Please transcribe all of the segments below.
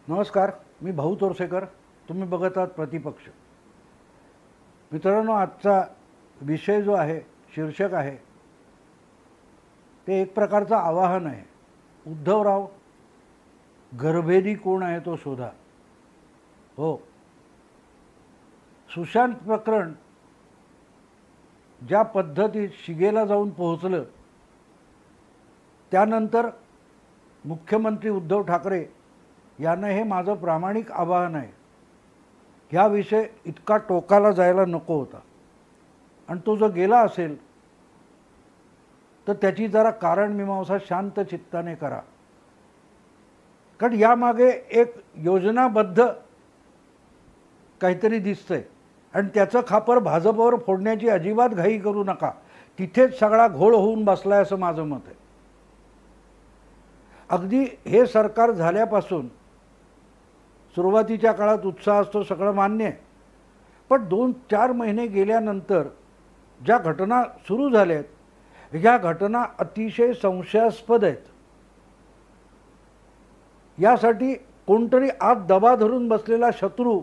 नमस्कार, मी भाऊ तोरसेकर. तुम्ही बघत आहात प्रतिपक्ष. मित्रांनो, आजचा विषय जो आहे, शीर्षक आहे ते एक प्रकारचं आवाहन आहे. उद्धवराव, घरभेदी कोण आहे तो शोधा. हो, सुशांत प्रकरण ज्या पद्धतीत शिगेला जाऊन पोहोचलं, त्यानंतर मुख्यमंत्री उद्धव ठाकरे यांना हे माझं प्रामाणिक आवाहन आहे. ह्या विषय इतका टोकाला जायला नको होता, आणि तो जो गेला असेल तर त्याची जरा कारणमीमांसा शांत चित्ताने करा. कारण यामागे एक योजनाबद्ध काहीतरी दिसतंय, आणि त्याचं खापर भाजपवर फोडण्याची अजिबात घाई करू नका. तिथेच सगळा घोळ होऊन बसलाय असं माझं मत आहे. अगदी हे सरकार झाल्यापासून सुरुवातीच्या काळात उत्साह असतो, सगळं मान्य आहे. पण 2-4 महिने गेल्यानंतर ज्या घटना सुरू झाल्या आहेत, ह्या घटना अतिशय संशयास्पद आहेत. यासाठी कोणतरी आत दबा धरून बसलेला शत्रू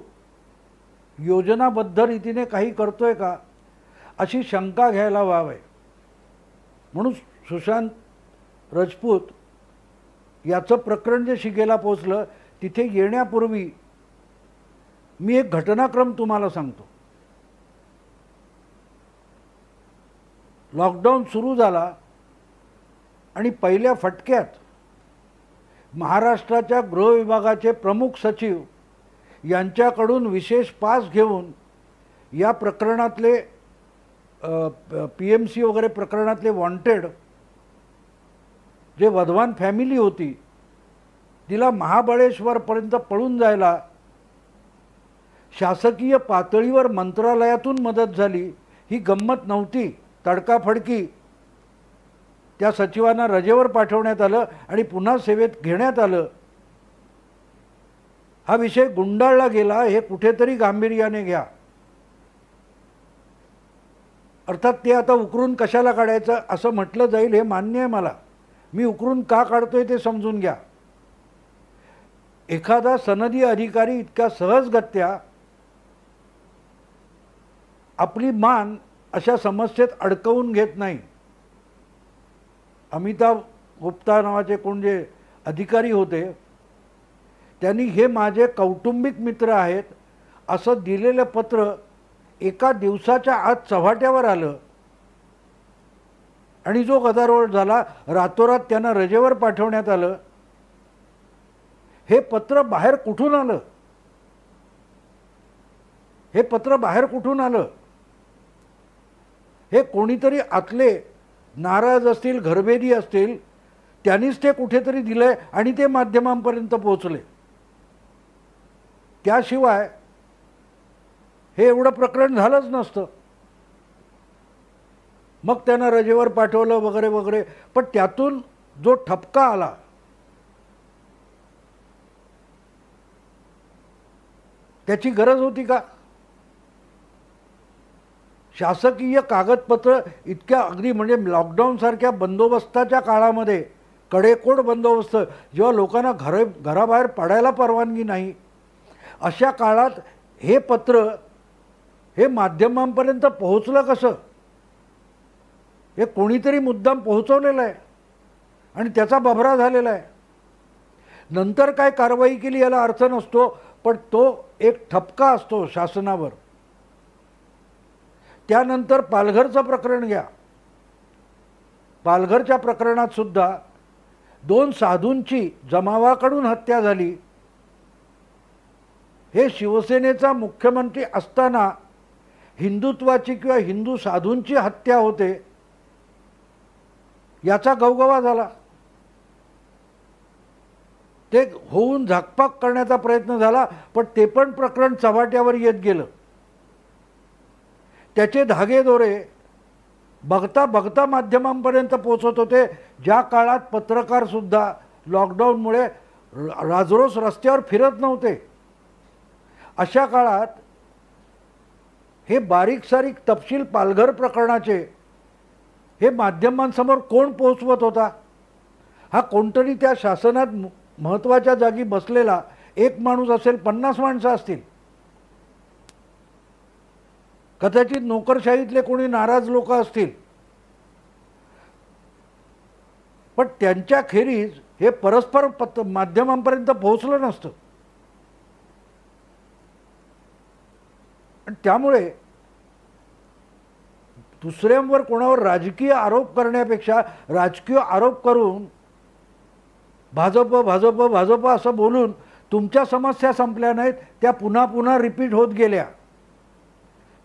योजनाबद्ध रीतीने काही करतोय का, अशी शंका घ्यायला वाव आहे. म्हणून सुशांत राजपूत याचं प्रकरण जे शिगेला पोचलं, तिथे येण्यापूर्वी मी एक घटनाक्रम तुम्हाला सांगतो. लॉकडाऊन सुरू झाला आणि पहिल्या फटक्यात महाराष्ट्राच्या गृह विभागाचे प्रमुख सचिव यांच्याकडून विशेष पास घेऊन या प्रकरणातले PMC वगैरे प्रकरणातले वॉन्टेड जे वधवान फॅमिली होती, तिला महाबळेश्वरपर्यंत पळून जायला शासकीय पातळीवर मंत्रालयातून मदत झाली. ही गंमत नव्हती. तडकाफडकी त्या सचिवांना रजेवर पाठवण्यात आलं आणि पुन्हा सेवेत घेण्यात आलं. हा विषय गुंडाळला गेला, हे कुठेतरी गांभीर्याने घ्या. अर्थात ते आता उकरून कशाला काढायचं असं म्हटलं जाईल, हे मान्य आहे मला. मी उकरून का काढतोय ते समजून घ्या. एखादा सनदी अधिकारी इतक्या सहजगत्या आपली मान अशा समस्येत अडकवून घेत नाही. अमिताभ गुप्ता नावाचे कोण जे अधिकारी होते, त्यांनी हे माझे कौटुंबिक मित्र आहेत असं दिलेलं पत्र एका दिवसाच्या आत चव्हाट्यावर आलं, आणि जो गदारोळ झाला, रातोरात त्यांना रजेवर पाठवण्यात आलं. हे पत्र बाहेर कुठून आलं? हे पत्र बाहेर कुठून आलं? हे कोणीतरी आतले नाराज असतील, घरभेदी असतील, त्यांनीच ते कुठेतरी दिलंय आणि ते माध्यमांपर्यंत पोहोचले. त्याशिवाय हे एवढं प्रकरण झालंच नसतं. मग त्यांना रजेवर पाठवलं वगैरे वगैरे. पण त्यातून जो ठपका आला, त्याची गरज होती का? शासकीय कागदपत्र इतक्या अगदी म्हणजे लॉकडाऊन सारख्या बंदोबस्ताच्या काळामध्ये, कडेकोट बंदोबस्त, जेव्हा लोकांना घराबाहेर पडायला परवानगी नाही, अशा काळात हे पत्र हे माध्यमांपर्यंत पोहोचलं कसं? हे कोणीतरी मुद्दाम पोहोचवलेलं आहे आणि त्याचा बभरा झालेला आहे. नंतर काय कारवाई केली याला अर्थ नसतो, पण तो एक ठपका असतो शासनावर. त्यानंतर पालघरचं प्रकरण घ्या. पालघरच्या प्रकरणात सुद्धा 2 साधूंची जमावाकडून हत्या झाली. हे शिवसेनेचा मुख्यमंत्री असताना हिंदुत्वाची किंवा हिंदू साधूंची हत्या होते, याचा गवगवा झाला. ते होऊन झाकपाक करण्याचा प्रयत्न झाला, पण ते पण प्रकरण चव्हाट्यावर येत गेलं. त्याचे धागेदोरे बघता बघता माध्यमांपर्यंत पोचत होते, ज्या काळात पत्रकारसुद्धा लॉकडाऊनमुळे राजरोस रस्त्यावर फिरत नव्हते. अशा काळात हे बारीक सारीक तपशील पालघर प्रकरणाचे हे माध्यमांसमोर कोण पोहोचवत होता? हा कोणतरी त्या शासनात महत्त्वाच्या जागी बसलेला एक माणूस असेल, 50 माणसं असतील. कदाचित नोकरशाहीतले कोणी नाराज लोक असतील, पण त्यांच्या खेरीज हे परस्पर माध्यमांपर्यंत पोहोचलं नसतं. आणि त्यामुळे दुसऱ्यांवर कोणावर राजकीय आरोप करण्यापेक्षा राजकीय आरोप करून भाजप भाजप भाजप असं बोलून तुमच्या समस्या संपल्या नाहीत, त्या पुन्हा पुन्हा रिपीट होत गेल्या,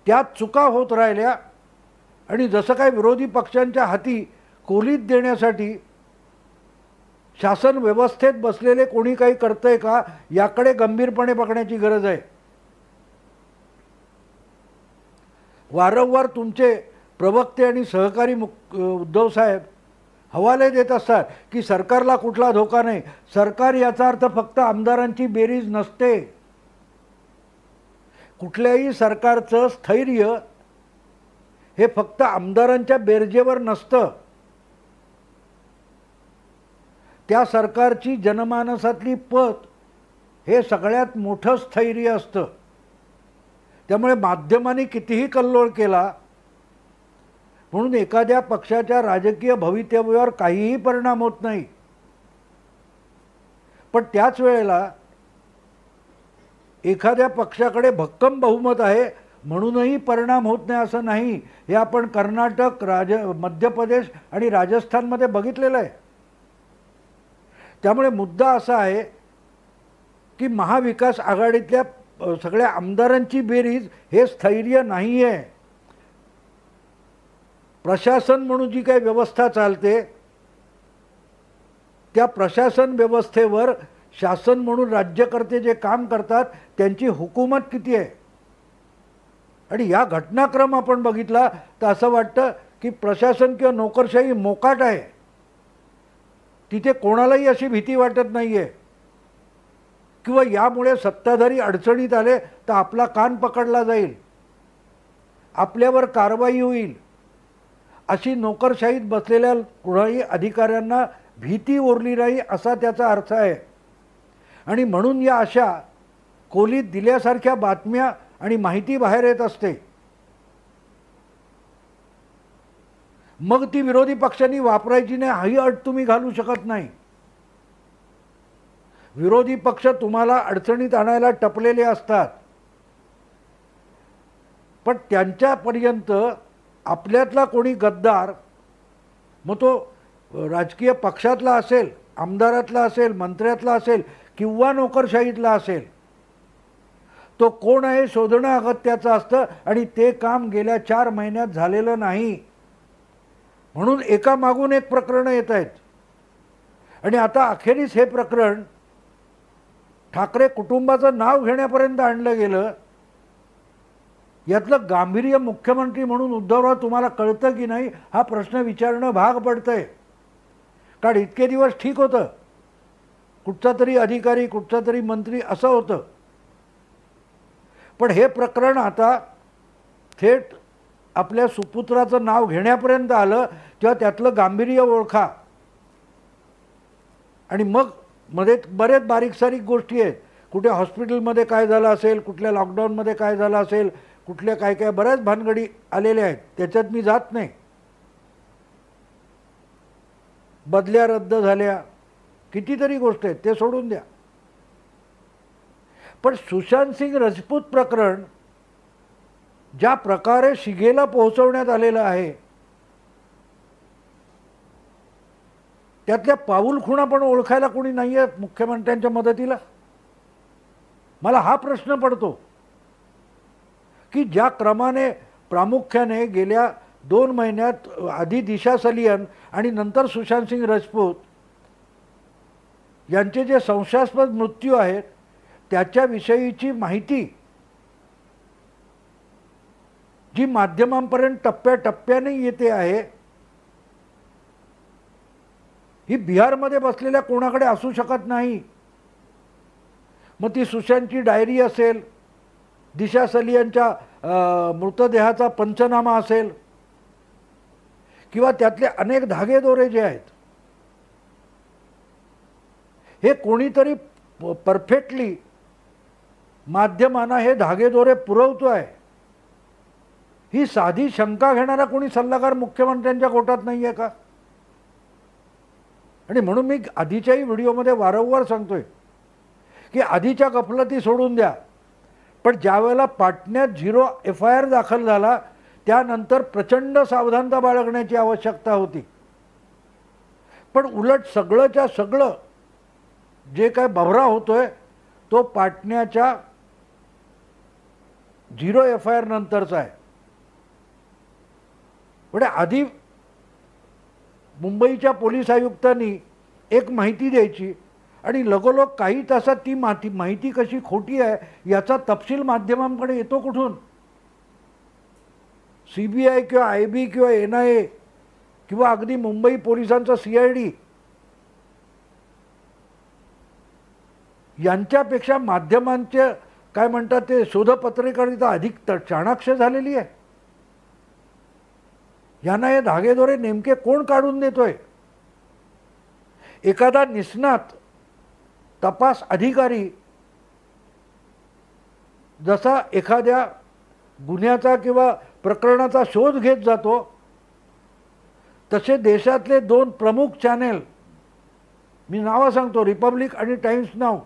त्यात चुका होत राहिल्या. आणि जसं काय विरोधी पक्षांच्या हाती कोलीत देण्यासाठी शासन व्यवस्थेत बसलेले कोणी काही करतंय का, याकडे गंभीरपणे बघण्याची गरज आहे. वारंवार तुमचे प्रवक्ते आणि सहकारी उद्धव साहेब हवाले देत असतात की सरकारला कुठला धोका नाही. सरकार याचा अर्थ फक्त आमदारांची बेरीज नसते. कुठल्याही सरकारचं स्थैर्य हे फक्त आमदारांच्या बेरजेवर नसतं. त्या सरकारची जनमानसातली पत हे सगळ्यात मोठं स्थैर्य असतं. त्यामुळे माध्यमांनी कितीही कल्लोळ केला म्हणून एखाद्या पक्षाच्या राजकीय भवितव्यावर काहीही परिणाम होत नाही. पण त्याच वेळेला एखाद्या पक्षाकडे भक्कम बहुमत आहे म्हणूनही परिणाम होत नाही असं नाही. हे आपण कर्नाटक, मध्य प्रदेश आणि राजस्थानमध्ये बघितलेलं आहे. त्यामुळे मुद्दा असा आहे की महाविकास आघाडीतल्या सगळ्या आमदारांची बेरीज हे स्थैर्य नाही आहे. प्रशासन म्हणून जी काही व्यवस्था चालते त्या प्रशासन व्यवस्थेवर शासन म्हणून राज्यकर्ते जे काम करतात त्यांची हुकूमत किती आहे. आणि या घटनाक्रम आपण बघितला तर असं वाटतं की प्रशासन किंवा नोकरशाही मोकाट आहे. तिथे कोणालाही अशी भीती वाटत नाही आहे किंवा यामुळे सत्ताधारी अडचणीत आले तर आपला कान पकडला जाईल, आपल्यावर कारवाई होईल, अशी नोकरशाहीत बसलेल्या कुणाही अधिकाऱ्यांना भीती उरली नाही असा त्याचा अर्थ आहे. आणि म्हणून या अशा कोलीत दिल्यासारख्या बातम्या आणि माहिती बाहेर येत असते. मग ती विरोधी पक्षांनी वापरायची नाही ही अट तुम्ही घालू शकत नाही. विरोधी पक्ष तुम्हाला अडचणीत आणायला टपलेले असतात, पण त्यांच्यापर्यंत आपल्यातला कोणी गद्दार, मग तो राजकीय पक्षातला असेल, आमदारातला असेल, मंत्र्यातला असेल किंवा नोकरशाहीतला असेल, तो कोण आहे शोधणं अगत्याचं असतं. आणि ते काम गेल्या 4 महिन्यात झालेलं नाही. म्हणून एका मागून एक प्रकरणं येत आहेत. आणि आता अखेरीस हे प्रकरण ठाकरे कुटुंबाचं नाव घेण्यापर्यंत आणलं गेलं. यातलं गांभीर्य मुख्यमंत्री म्हणून उद्धवराव तुम्हाला कळतं की नाही हा प्रश्न विचारणं भाग पडतंय. कारण इतके दिवस ठीक होतं, कुठचा तरी अधिकारी, कुठचा तरी मंत्री असं होतं. पण हे प्रकरण आता थेट आपल्या सुपुत्राचं नाव घेण्यापर्यंत आलं तेव्हा त्यातलं गांभीर्य ओळखा. आणि मग मध्ये बरेच बारीक सारीक गोष्टी आहेत. कुठे हॉस्पिटलमध्ये काय झालं असेल, कुठल्या लॉकडाऊनमध्ये काय झालं असेल, कुठल्या काय काय बऱ्याच भानगडी आलेल्या आहेत, त्याच्यात मी जात नाही. बदल्या रद्द झाल्या, कितीतरी गोष्टी आहेत, ते सोडून द्या. पण सुशांत सिंग राजपूत प्रकरण ज्या प्रकारे शिगेला पोहोचवण्यात आलेलं आहे त्यातल्या पाऊलखुणा पण ओळखायला कोणी नाही आहे मुख्यमंत्र्यांच्या मदतीला. मला हा प्रश्न पडतो की ज्या क्रमाने प्रामुख्याने गेल्या 2 महिन्यात आधी दिशा सलियन आणि नंतर सुशांत सिंग राजपूत यांचे जे संशयास्पद मृत्यू आहेत त्याच्याविषयीची माहिती जी माध्यमांपर्यंत टप्प्याटप्प्याने येते आहे ही बिहारमध्ये बसलेल्या कोणाकडे असू शकत नाही. मग ती सुशांतची डायरी असेल, दिशा सलियनच्या मृतदेहाचा पंचनामा असेल किंवा त्यातले अनेक धागेदोरे जे आहेत हे कोणीतरी परफेक्टली माध्यमांना हे धागेदोरे पुरवतो आहे, ही साधी शंका घेणारा कोणी सल्लागार मुख्यमंत्र्यांच्या गोटात नाही आहे का? आणि म्हणून मी आधीच्याही व्हिडिओमध्ये वारंवार सांगतोय की आधीच्या गफलती सोडून द्या, पण ज्यावेळेला पाटण्यात 0 FIR दाखल झाला त्यानंतर प्रचंड सावधानता बाळगण्याची आवश्यकता होती. पण उलट सगळंच्या सगळं जे काय बभरा होतोय तो पाटण्याच्या 0 FIR नंतरचा आहे. म्हणजे आधी मुंबईच्या पोलीस आयुक्तांनी एक माहिती द्यायची आणि लगोलग काही तासात ती माहिती कशी खोटी आहे याचा तपशील माध्यमांकडे येतो कुठून? CBI किंवा IB किंवा NIA किंवा अगदी मुंबई पोलिसांचा CID यांच्यापेक्षा माध्यमांचे काय म्हणतात ते शोधपत्रिकारिता अधिक चाणाक्ष झालेली आहे. यांना हे धागेदोरे नेमके कोण काढून देतोय? एखादा निष्णात तपास अधिकारी जसा एखाद्या गुन्ह्याचा किंवा प्रकरणाचा शोध घेत जातो तसे देशातले 2 प्रमुख चॅनेल, मी नावं सांगतो, रिपब्लिक आणि टाइम्स नाव,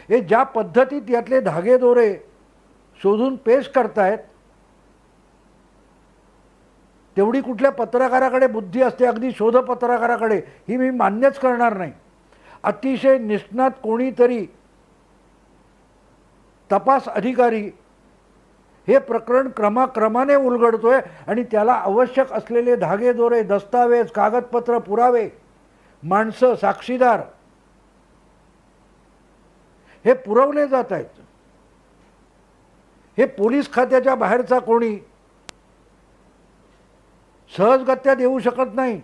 हे ज्या पद्धतीत यातले धागेदोरे शोधून पेश करतायत तेवढी कुठल्या पत्रकाराकडे बुद्धी असते, अगदी शोध पत्रकाराकडे, ही मी मान्यच करणार नाही. अतिशय निष्णात कोणीतरी तपास अधिकारी हे प्रकरण क्रमाक्रमाने उलगडतोय आणि त्याला आवश्यक असलेले धागेदोरे, दस्तावेज, कागदपत्र, पुरावे, माणसं, साक्षीदार हे पुरवले जात आहेत. हे पोलीस खात्याच्या बाहेरचा कोणी सहजगत्या देऊ शकत नाही.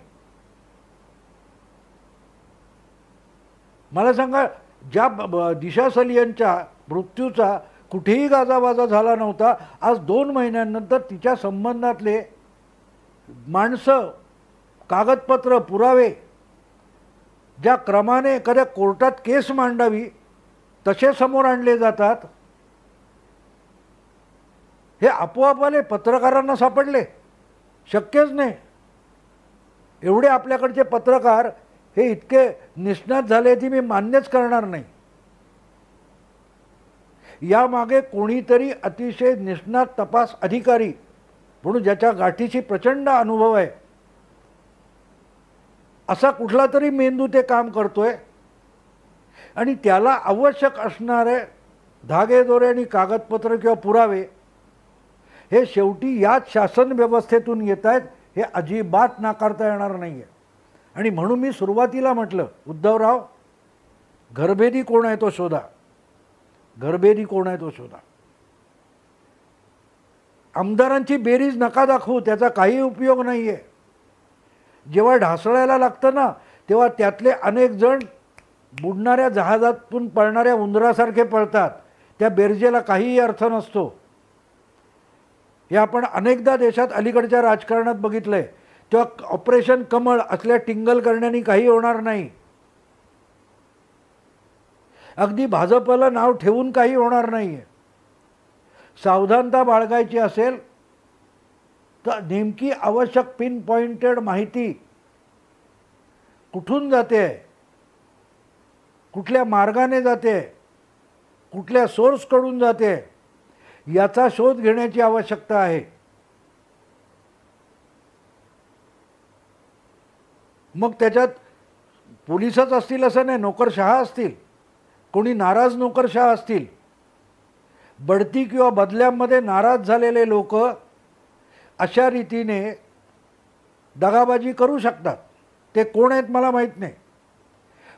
मला सांगा, ज्या दिशा सलियनच्या मृत्यूचा कुठेही गाजावाजा झाला नव्हता, आज 2 महिन्यांनंतर तिच्या संबंधातले माणसं, कागदपत्र, पुरावे ज्या क्रमाने एखाद्या कोर्टात केस मांडावी तसे समोर आणले जातात. हे आपोआप आले, पत्रकारांना सापडले? शक्यच नाही. एवढे आपल्याकडचे पत्रकार हे इतके निष्णात झाले की मी मान्यच करणार नाही. यामागे कोणीतरी अतिशय निष्णात तपास अधिकारी म्हणून ज्याच्या गाठीशी प्रचंड अनुभव आहे असा कुठला तरी मेंदू ते काम करतोय आणि त्याला आवश्यक असणारे धागेदोरे आणि कागदपत्र किंवा पुरावे हे शेवटी याच शासन व्यवस्थेतून येत आहेत, हे अजिबात नाकारता येणार नाही आहे. आणि म्हणून मी सुरुवातीला म्हटलं, उद्धवराव, घरभेदी कोण आहे तो शोधा, घरभेदी कोण आहे तो शोधा. आमदारांची बेरीज नका दाखवू, त्याचा काही उपयोग नाही आहे. जेव्हा ढासळायला लागतं ना तेव्हा त्यातले अनेक जण बुडणाऱ्या जहाजातून पळणाऱ्या उंदरासारखे पळतात. त्या बेरजेला काहीही अर्थ नसतो. हे आपण अनेकदा देशात अलीकडच्या राजकारणात बघितलं आहे. तेव्हा ऑपरेशन कमळ असल्या टिंगल करण्याने काही होणार नाही. अगदी भाजपला नाव ठेवून काही होणार नाही आहे. सावधानता बाळगायची असेल तर नेमकी आवश्यक पिन पॉइंटेड माहिती कुठून जाते, कुठल्या मार्गाने जाते, कुठल्या सोर्सकडून जाते याचा शोध घेण्याची आवश्यकता आहे. मग त्याच्यात पोलिसच असतील असं नाही, नोकरशहा असतील, कोणी नाराज नोकरशहा असतील. बढती किंवा बदल्यांमध्ये नाराज झालेले लोक अशा रीतीने दगाबाजी करू शकतात. ते कोण आहेत मला माहीत नाही,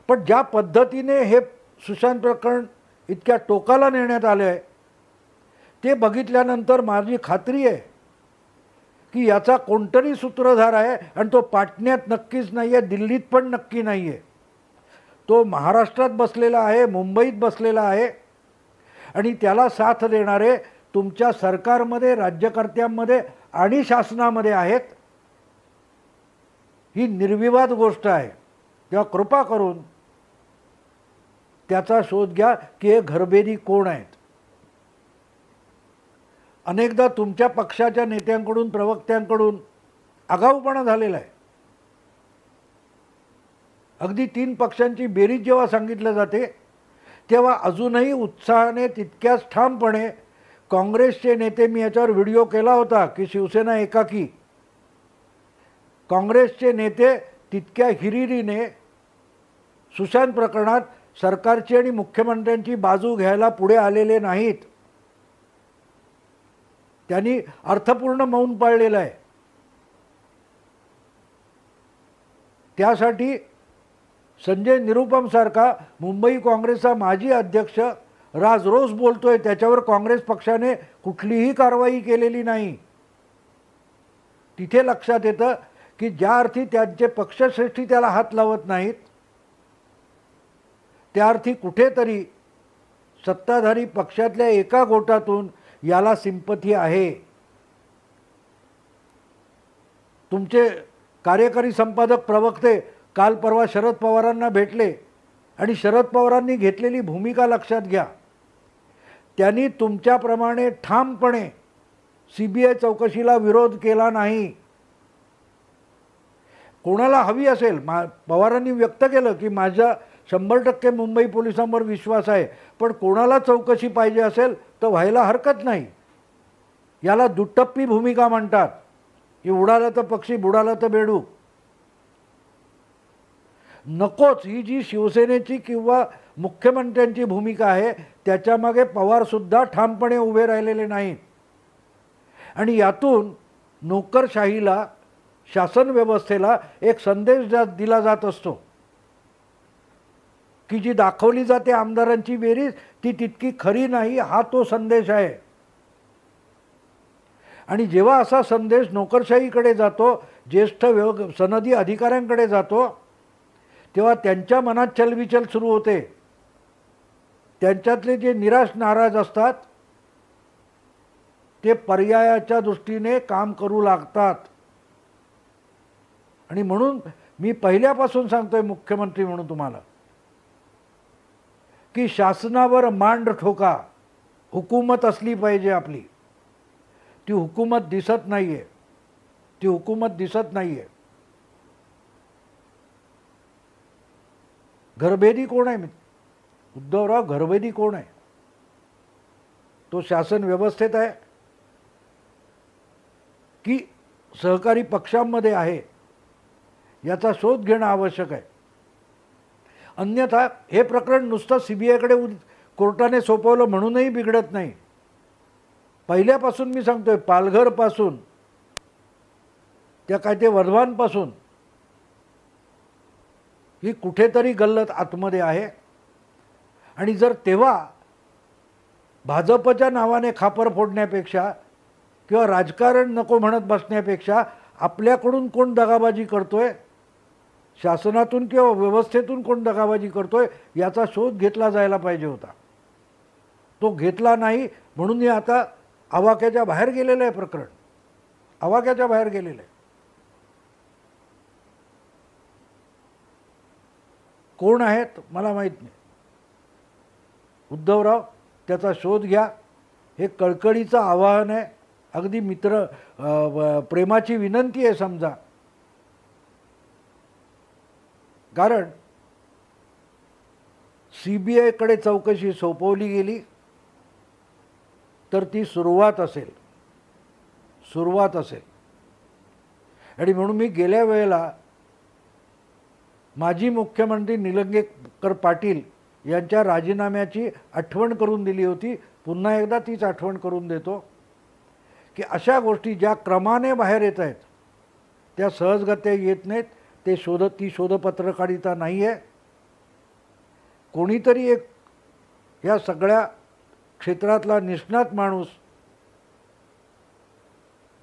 पण ज्या पद्धतीने हे सुशांत प्रकरण इतक्या टोकाला नेण्यात आले आहे ते बघितल्यानंतर माझी खात्री आहे की याचा कोणतरी सूत्रधार आहे आणि तो पाटण्यात नक्कीच नाही आहे, दिल्लीत पण नक्की नाही आहे. तो महाराष्ट्रात बसलेला आहे, मुंबईत बसलेला आहे आणि त्याला साथ देणारे तुमच्या सरकारमध्ये, राज्यकर्त्यांमध्ये आणि शासनामध्ये आहेत. ही निर्विवाद गोष्ट आहे. तेव्हा कृपा करून त्याचा शोध घ्या की हे घरभेदी कोण आहेत. अनेकदा तुमच्या पक्षाच्या नेत्यांकडून, प्रवक्त्यांकडून आगाऊपणा झालेला आहे. अगदी 3 पक्षांची बेरीज जेव्हा सांगितलं जाते तेव्हा अजूनही उत्साहाने, तितक्याच ठामपणे काँग्रेसचे नेते, मी याच्यावर व्हिडिओ केला होता की शिवसेना एकाकी, काँग्रेसचे नेते तितक्या हिरिरीने सुशांत प्रकरणात सरकारची आणि मुख्यमंत्र्यांची बाजू घ्यायला पुढे आलेले नाहीत. त्यांनी अर्थपूर्ण मौन पाळलेलं आहे. त्यासाठी संजय निरुपम सारखा मुंबई काँग्रेसचा माजी अध्यक्ष राजरोस बोलतोय, त्याच्यावर काँग्रेस पक्षाने कुठलीही कारवाई केलेली नाही. तिथे लक्षात येतं की ज्या अर्थी त्यांचे पक्षश्रेष्ठी त्याला हात लावत नाहीत, त्या अर्थी कुठेतरी सत्ताधारी पक्षातल्या एका गोटातून याला सिंपथी आहे. तुमचे कार्यकारी संपादक, प्रवक्ते काल परवा शरद पवारांना भेटले आणि शरद पवारांनी घेतलेली भूमिका लक्षात घ्या. त्यांनी तुमच्याप्रमाणे ठामपणे CBI चौकशीला विरोध केला नाही. कोणाला हवी असेल, पवारांनी व्यक्त केलं की माझा 100% मुंबई पोलिसांवर विश्वास आहे, पण कोणाला चौकशी पाहिजे असेल तर व्हायला हरकत नाही. याला दुटप्पी भूमिका म्हणतात की उडाला तर पक्षी, बुडाला तर बेडूक. नकोच, ही जी शिवसेनेची किंवा मुख्यमंत्र्यांची भूमिका आहे त्याच्यामागे पवारसुद्धा ठामपणे उभे राहिलेले नाहीत. आणि यातून नोकरशाहीला, शासन व्यवस्थेला एक संदेश दिला जात असतो की जी दाखवली जाते आमदारांची बेरीज ती तितकी खरी नाही, हा तो संदेश आहे. आणि जेव्हा असा संदेश नोकरशाहीकडे जातो, ज्येष्ठ सनदी अधिकाऱ्यांकडे जातो, तेव्हा त्यांच्या मनात चलबिचल सुरू होते. त्यांच्यातले जे निराश नाराज असतात ते पर्यायाच्या दृष्टीने काम करू लागतात. आणि म्हणून मी पहिल्यापासून सांगतोय मुख्यमंत्री म्हणून तुम्हाला की शासनावर मांड ठोका. हुकूमत असली पाहिजे आपली. ती हुकूमत दिसत नाहीये, ती हुकूमत दिसत नाहीये. घरभेदी कोण आहे? उद्धवराव, घरभेदी कोण आहे? तो शासन व्यवस्थेत आहे की सहकारी पक्षांमध्ये आहे, याचा शोध घेणं आवश्यक आहे. अन्यथा हे प्रकरण नुसतं CBIकडे कोर्टाने सोपवलं म्हणूनही बिघडत नाही. पहिल्यापासून मी सांगतोय, पालघरपासून त्या काय ते वर्धवानपासून ही कुठेतरी गल्लत आतमध्ये आहे. आणि जर तेव्हा भाजपच्या नावाने खापर फोडण्यापेक्षा किंवा राजकारण नको म्हणत बसण्यापेक्षा आपल्याकडून कोण दगाबाजी करतोय, शासनातून किंवा व्यवस्थेतून कोण दगाबाजी करतोय, याचा शोध घेतला जायला पाहिजे होता. तो घेतला नाही म्हणून हे आता आवाक्याच्या बाहेर गेलेलं आहे प्रकरण. आवाक्याच्या बाहेर गेलेलं आहे. कोण आहेत मला माहीत नाही. उद्धवराव, त्याचा शोध घ्या. हे कळकळीचं आवाहन आहे, अगदी प्रेमाची विनंती आहे समजा. कारण CBIकडे चौकशी सोपवली गेली तर ती सुरुवात असेल. आणि म्हणून मी गेल्या वेळेला माजी मुख्यमंत्री निलंगेकर पाटील यांच्या राजीनाम्याची आठवण करून दिली होती. पुन्हा एकदा तीच आठवण करून देतो की अशा गोष्टी ज्या क्रमाने बाहेर येत आहेत त्या सहजगत्या येत नाहीत. ती शोधपत्रकारिता नाही आहे. कोणीतरी एक या सगळ्या क्षेत्रातला निष्णात माणूस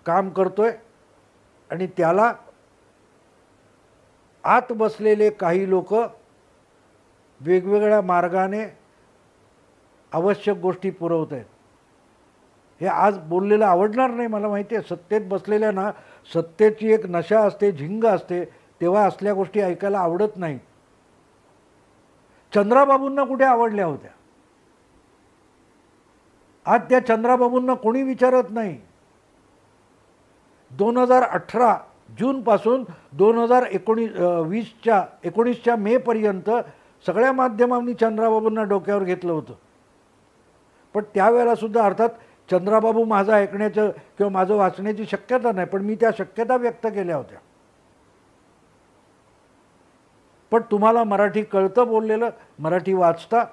काम करतोय आणि त्याला आत बसलेले काही लोक वेगवेगळ्या मार्गाने आवश्यक गोष्टी पुरवत आहेत. हे आज बोललेलं आवडणार नाही मला माहिती आहे. सत्तेत बसलेल्यांना सत्तेची एक नशा असते, झिंग असते, तेव्हा असल्या गोष्टी ऐकायला आवडत नाही. चंद्राबाबूंना कुठे आवडल्या होत्या? आज त्या चंद्राबाबूंना कोणी विचारत नाही. 2018 जूनपासून 2019च्या मेपर्यंत सगळ्या माध्यमांनी चंद्राबाबूंना डोक्यावर घेतलं होतं. पण त्यावेळेला सुद्धा अर्थात चंद्राबाबू माझं ऐकण्याचं किंवा माझं वाचण्याची शक्यता नाही, पण मी त्या शक्यता व्यक्त केल्या होत्या. पण तुम्हाला मराठी कळतं बोललेलं, मराठी वाचता,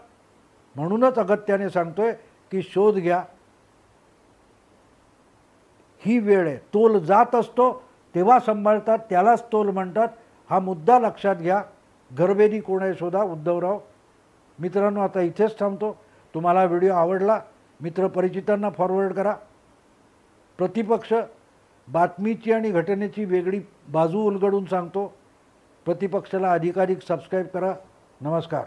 म्हणूनच अगत्याने सांगतोय की शोध घ्या. ही वेळ आहे. तोल जात असतो तेव्हा सांभाळतात, त्यालाच तोल म्हणतात. हा मुद्दा लक्षात घ्या. घरभेदी कोण आहे शोधा. उद्धवराव. मित्रांनो, आता इथेच थांबतो. तुम्हाला व्हिडिओ आवडला मित्रपरिचितांना फॉरवर्ड करा. प्रतिपक्ष बातमीची आणि घटनेची वेगळी बाजू उलगडून सांगतो. प्रतिपक्षाला अधिकाधिक सबस्क्राईब करा. नमस्कार.